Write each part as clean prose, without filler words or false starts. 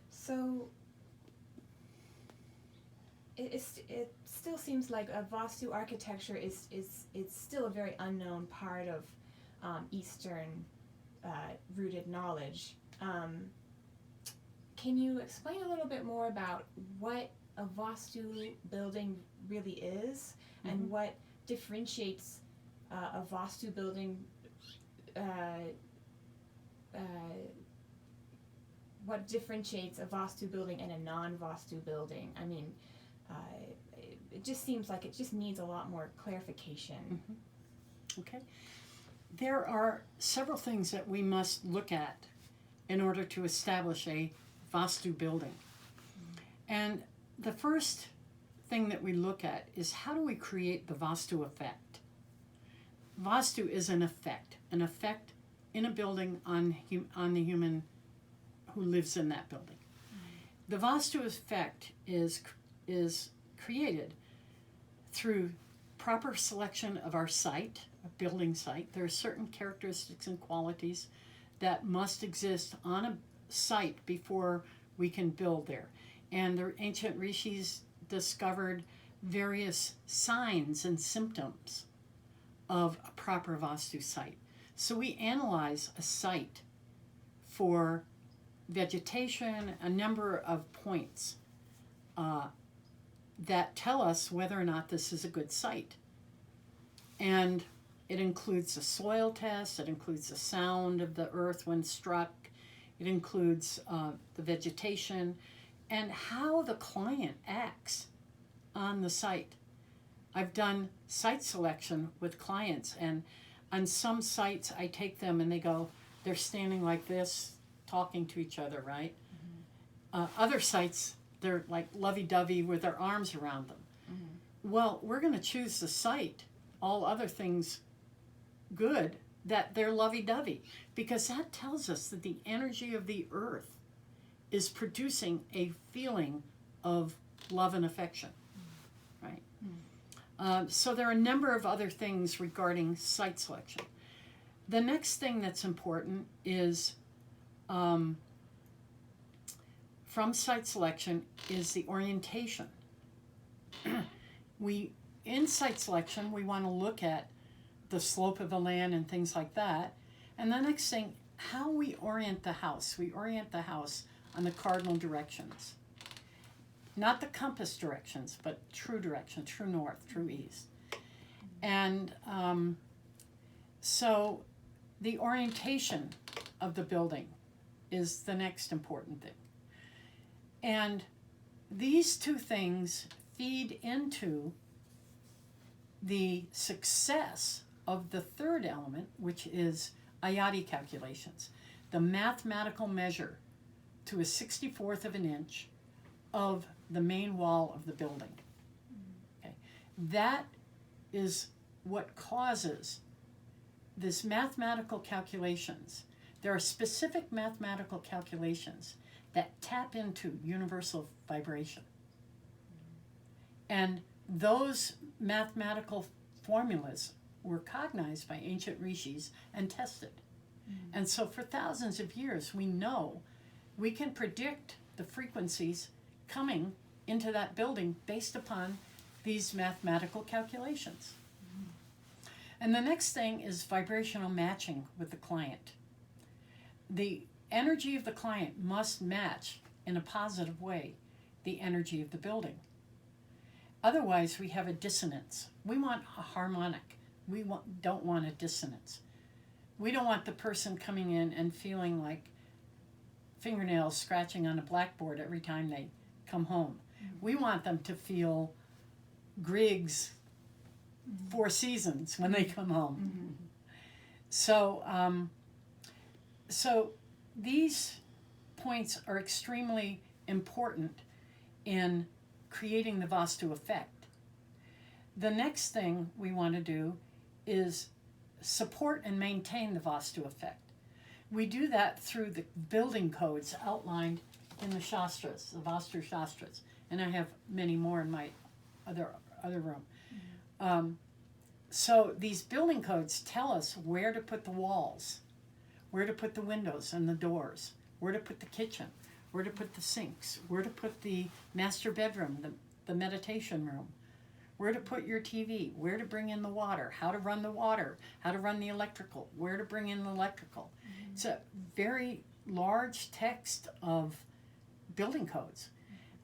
So it still seems like a Vastu architecture is still a very unknown part of Eastern rooted knowledge. Can you explain a little bit more about what a Vastu building really is, and what differentiates a Vastu building? Uh, uh, what differentiates a Vastu building and a non-Vastu building? I mean, uh, it just seems like it just needs a lot more clarification. Okay. There are several things that we must look at in order to establish a Vastu building. And the first thing that we look at is, how do we create the Vastu effect? Vastu is an effect in a building on the human who lives in that building. The Vastu effect is created through proper selection of our site, a building site. There are certain characteristics and qualities that must exist on a site before we can build there. And the ancient rishis discovered various signs and symptoms of a proper Vastu site. So we analyze a site for vegetation, a number of points that tell us whether or not this is a good site. And it includes a soil test, it includes the sound of the earth when struck, it includes the vegetation, and how the client acts on the site. I've done site selection with clients, and on some sites I take them and they're standing like this, talking to each other, right? Other sites, they're like lovey-dovey with their arms around them. Well, we're going to choose the site, all other things good, that they're lovey-dovey, because that tells us that the energy of the earth is producing a feeling of love and affection, right? So there are a number of other things regarding site selection. The next thing that's important is, from site selection, is the orientation. In site selection, we want to look at the slope of the land and things like that. And the next thing, how we orient the house. We orient the house on the cardinal directions. Not the compass directions, but true direction, true north, true east. And so the orientation of the building is the next important thing. And these two things feed into the success of the third element, which is ayati calculations, the mathematical measure to a 64th of an inch of the main wall of the building. Okay. That is what causes this mathematical calculations. There are specific mathematical calculations that tap into universal vibration. And those mathematical formulas were cognized by ancient rishis and tested. And so for thousands of years, we know we can predict the frequencies coming into that building based upon these mathematical calculations. And the next thing is vibrational matching with the client. The energy of the client must match in a positive way the energy of the building. Otherwise, we have a dissonance. We want a harmonic. We don't want a dissonance. We don't want the person coming in and feeling like fingernails scratching on a blackboard every time they come home. We want them to feel Grieg's Four Seasons when they come home. So these points are extremely important in creating the Vastu effect. The next thing we want to do is support and maintain the Vastu effect. We do that through the building codes outlined in the Shastras, the Vastu Shastras, and I have many more in my other room. So these building codes tell us where to put the walls, where to put the windows and the doors, where to put the kitchen, where to put the sinks, where to put the master bedroom, the meditation room, where to put your TV, where to bring in the water, how to run the water, how to run the electrical, where to bring in the electrical. Mm-hmm. It's a very large text of building codes.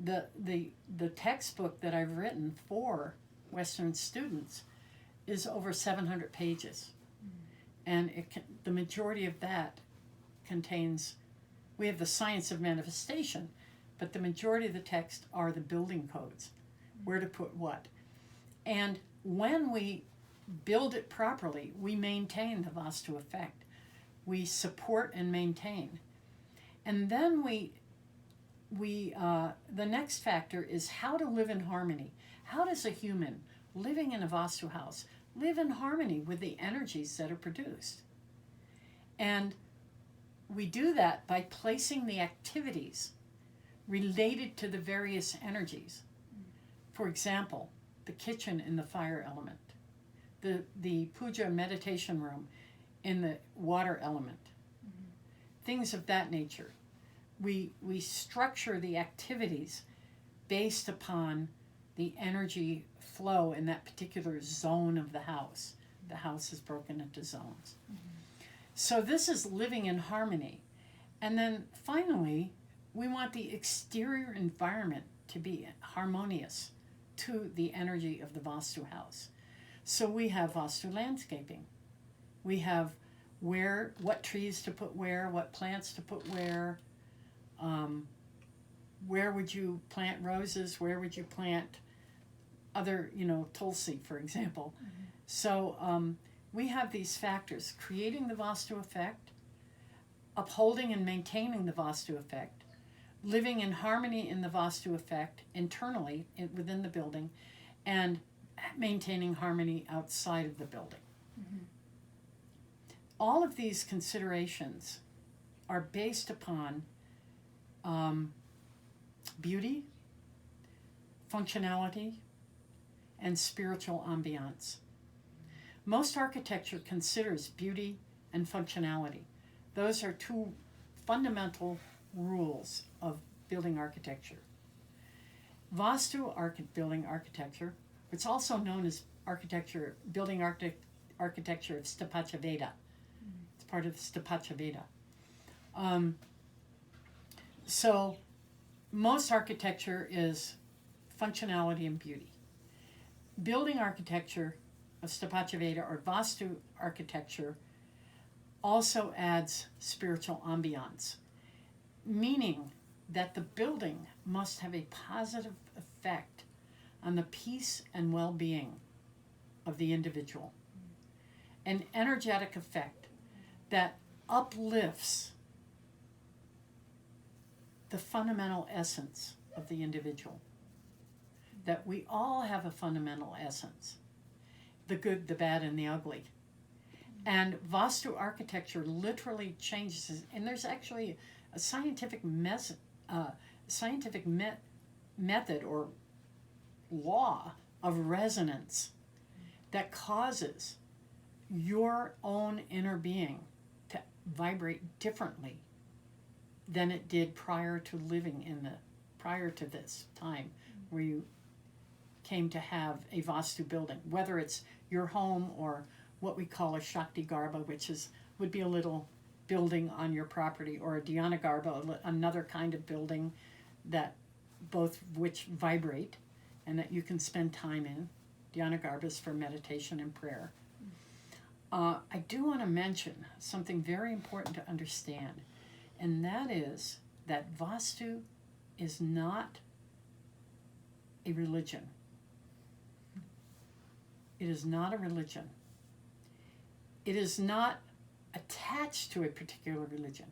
The textbook that I've written for Western students is over 700 pages. Mm-hmm. And the majority of that contains, we have the science of manifestation, but the majority of the text are the building codes, where to put what. And when we build it properly, we maintain the Vastu effect. We support and maintain. And then the next factor is how to live in harmony. How does a human living in a Vastu house live in harmony with the energies that are produced? And we do that by placing the activities related to the various energies. For example, the kitchen in the fire element, the puja meditation room in the water element, things of that nature. We structure the activities based upon the energy flow in that particular zone of the house. The house is broken into zones. Mm-hmm. So this is living in harmony. And then finally, we want the exterior environment to be harmonious to the energy of the Vastu house. So we have Vastu landscaping. We have what trees to put where, what plants to put where would you plant roses, where would you plant other, tulsi, for example. Mm-hmm. So we have these factors, creating the Vastu effect, upholding and maintaining the Vastu effect, living in harmony in the Vastu effect internally within the building, and maintaining harmony outside of the building. Mm-hmm. All of these considerations are based upon beauty, functionality, and spiritual ambiance. Most architecture considers beauty and functionality. Those are two fundamental rules of building architecture. Vastu building architecture, it's also known as building architecture of Sthapatya Veda. It's part of Sthapatya Veda. So most architecture is functionality and beauty. Building architecture of Sthapatya Veda or Vastu architecture also adds spiritual ambiance, meaning that the building must have a positive effect on the peace and well-being of the individual. An energetic effect that uplifts the fundamental essence of the individual. That we all have a fundamental essence, the good, the bad, and the ugly. And Vastu architecture literally changes it. And there's actually a scientific method or law of resonance that causes your own inner being to vibrate differently than it did prior to this time where you came to have a Vastu building, whether it's your home or what we call a Shakti Garba, which would be a little building on your property, or a Dhyana Garba, another kind of building that both which vibrate and that you can spend time in. Dhyana Garba is for meditation and prayer. I do want to mention something very important to understand, and that is that Vastu is not a religion. It is not a religion. It is not attached to a particular religion.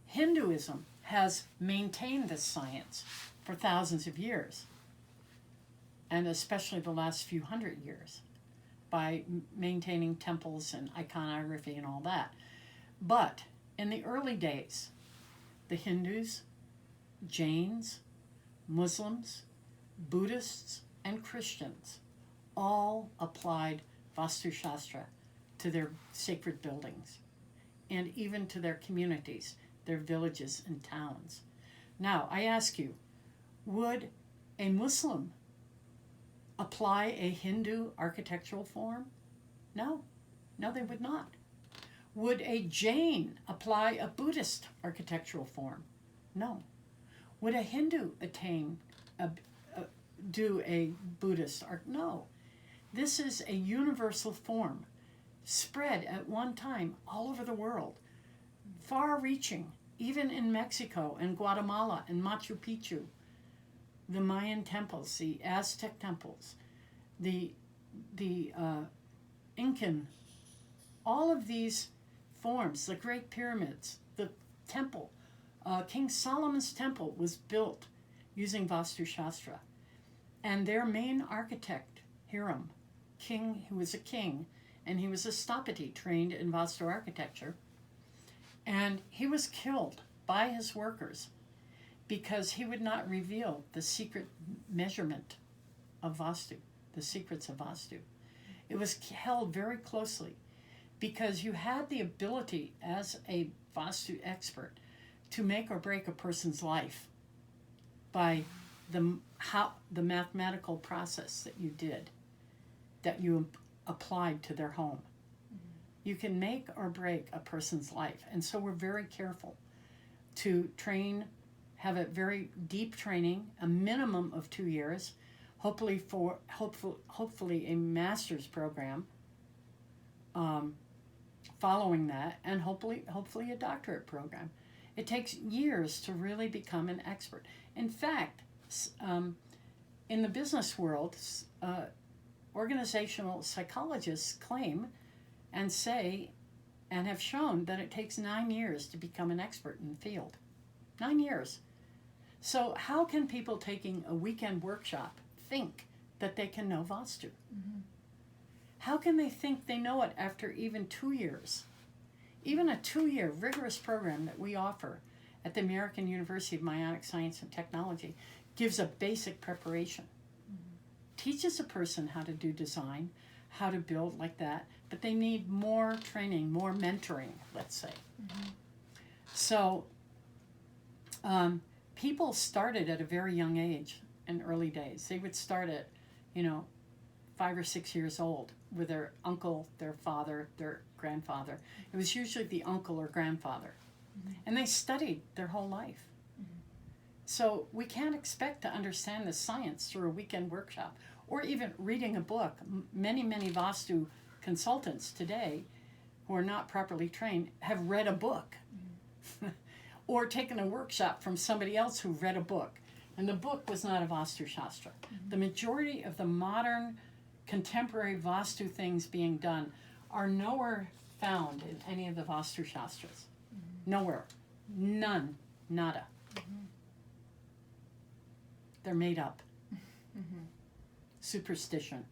Hinduism has maintained this science for thousands of years, and especially the last few hundred years, by maintaining temples and iconography and all that. But in the early days, the Hindus, Jains, Muslims, Buddhists, and Christians all applied Vastu Shastra to their sacred buildings and even to their communities. their villages and towns. Now, I ask you, would a Muslim apply a Hindu architectural form? No. No, they would not. Would a Jain apply a Buddhist architectural form? No. Would a Hindu do a Buddhist art? No. This is a universal form, spread at one time all over the world, far-reaching, even in Mexico and Guatemala and Machu Picchu, the Mayan temples, the Aztec temples, the Incan, all of these forms, the Great Pyramids, the temple. King Solomon's temple was built using Vastu Shastra. And their main architect, Hiram, who was a king, and he was a Stapati trained in Vastu architecture, and he was killed by his workers because he would not reveal the secret measurement of Vastu, the secrets of Vastu. It was held very closely because you had the ability as a Vastu expert to make or break a person's life by the mathematical process that you did, that you applied to their home. You can make or break a person's life. And so we're very careful to have a very deep training, a minimum of 2 years, hopefully a master's program following that, and hopefully a doctorate program. It takes years to really become an expert. In fact, in the business world, organizational psychologists claim and say and have shown that it takes 9 years to become an expert in the field. 9 years. So how can people taking a weekend workshop think that they can know Vastu? Mm-hmm. How can they think they know it after even 2 years? Even a 2-year rigorous program that we offer at the American University of Maionic Science and Technology gives a basic preparation. Mm-hmm. Teaches a person how to do design, how to build like that, but they need more training, more mentoring, let's say. Mm-hmm. So people started at a very young age in early days. They would start at, 5 or 6 years old with their uncle, their father, their grandfather. It was usually the uncle or grandfather. Mm-hmm. And they studied their whole life. Mm-hmm. So we can't expect to understand the science through a weekend workshop or even reading a book. Many Vastu consultants today who are not properly trained have read a book. Mm-hmm. Or taken a workshop from somebody else who read a book. And the book was not a Vastu Shastra. Mm-hmm. The majority of the modern contemporary Vastu things being done are nowhere found in any of the Vastu Shastras. Mm-hmm. Nowhere. None. Nada. Mm-hmm. They're made up. Mm-hmm. Superstition.